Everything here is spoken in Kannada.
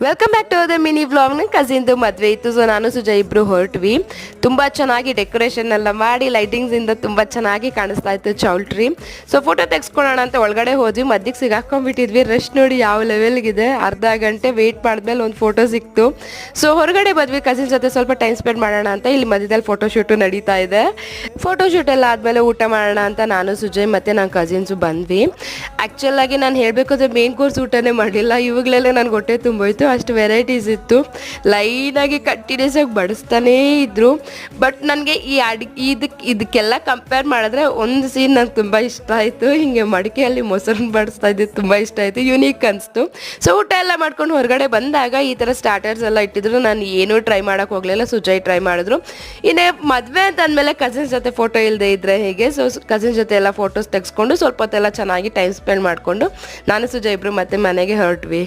Welcome back to the mini vlog. ನನ್ನ ಕಸಿನ್ದು ಮದುವೆ ಇತ್ತು, ಸೊ ನಾನು ಸುಜಯ್ ಇಬ್ರು ಹೊರಟ್ವಿ. ತುಂಬ ಚೆನ್ನಾಗಿ ಡೆಕೋರೇಷನ್ ಎಲ್ಲ ಮಾಡಿ ಲೈಟಿಂಗ್ಸಿಂದ ತುಂಬ ಚೆನ್ನಾಗಿ ಕಾಣಿಸ್ತಾ ಇತ್ತು ಚೌಲ್ಟ್ರಿ. ಸೊ ಫೋಟೋ ತೆಗೆಸ್ಕೊಳ್ಳೋಣ ಅಂತ ಒಳಗಡೆ ಹೋದ್ವಿ, ಮಧ್ಯಕ್ಕೆ ಸಿಗಾಕೊಂಡ್ಬಿಟ್ಟಿದ್ವಿ. ರಶ್ ನೋಡಿ ಯಾವ ಲೆವೆಲ್ಗಿದೆ. ಅರ್ಧ ಗಂಟೆ ವೆಯ್ಟ್ ಮಾಡಿದ್ಮೇಲೆ ಒಂದು ಫೋಟೋ ಸಿಕ್ತು. ಸೊ ಹೊರಗಡೆ ಬಂದ್ವಿ ಕಸಿನ್ ಜೊತೆ ಸ್ವಲ್ಪ ಟೈಮ್ ಸ್ಪೆಂಡ್ ಮಾಡೋಣ ಅಂತ. ಇಲ್ಲಿ ಮಧ್ಯದಲ್ಲಿ ಫೋಟೋ ಶೂಟು ನಡೀತಾ ಇದೆ. ಫೋಟೋ ಶೂಟ್ ಎಲ್ಲ ಆದಮೇಲೆ ಊಟ ಮಾಡೋಣ ಅಂತ ನಾನು ಸುಜಯ್ ಮತ್ತು ನನ್ನ ಕಸಿನ್ಸು ಬಂದ್ವಿ. ಆ್ಯಕ್ಚುಲಾಗಿ ನಾನು ಹೇಳಬೇಕಾದ್ರೆ ಮೇನ್ ಕೋರ್ಸ್ ಊಟನೇ ಮಾಡಿಲ್ಲ. ಇವಾಗಲೆಲ್ಲ ನನಗೆ ಹೊಟ್ಟೆ ತುಂಬೋಯ್ತು, ಅಷ್ಟು ವೆರೈಟೀಸ್ ಇತ್ತು. ಲೈನಾಗಿ ಕಂಟಿನ್ಯೂಸ್ ಆಗಿ ಬಡಿಸ್ತಾನೇ ಇದ್ದರು. ಬಟ್ ನನಗೆ ಇದಕ್ಕೆಲ್ಲ ಕಂಪೇರ್ ಮಾಡಿದ್ರೆ ಒಂದು ಸೀನ್ ನಂಗೆ ತುಂಬ ಇಷ್ಟ ಆಯಿತು. ಹೀಗೆ ಮಡಿಕೆಯಲ್ಲಿ ಮೊಸರನ್ನ ಬಡಿಸ್ತಾ ಇದ್ದಿದ್ದು ತುಂಬ ಇಷ್ಟ ಆಯಿತು, ಯುನೀಕ್ ಅನಿಸ್ತು. ಸೊ ಊಟ ಎಲ್ಲ ಮಾಡ್ಕೊಂಡು ಹೊರಗಡೆ ಬಂದಾಗ ಈ ಥರ ಸ್ಟಾರ್ಟರ್ಸ್ ಎಲ್ಲ ಇಟ್ಟಿದ್ರು. ನಾನು ಏನೂ ಟ್ರೈ ಮಾಡೋಕ್ಕೆ ಹೋಗಲಿಲ್ಲ, ಸುಜಯ್ ಟ್ರೈ ಮಾಡಿದ್ರು. ಇನ್ನೇ ಮದುವೆ ಅಂತ ಅಂದಮೇಲೆ ಕಸಿನ್ಸ್ ಜೊತೆ ಫೋಟೋ ಇಲ್ಲದೆ ಇದ್ದರೆ ಹೇಗೆ. ಸೊ ಕಸಿನ್ಸ್ ಜೊತೆ ಎಲ್ಲ ಫೋಟೋಸ್ ತೆಗೆಸ್ಕೊಂಡು ಸ್ವಲ್ಪ ಹೊತ್ತೆಲ್ಲ ಚೆನ್ನಾಗಿ ಟೈಮ್ ಸ್ಪೆಂಡ್ ಮಾಡಿಕೊಂಡು ನಾನು ಸುಜಯ್ ಇಬ್ಬರು ಮತ್ತೆ ಮನೆಗೆ ಹೊರಟ್ವಿ.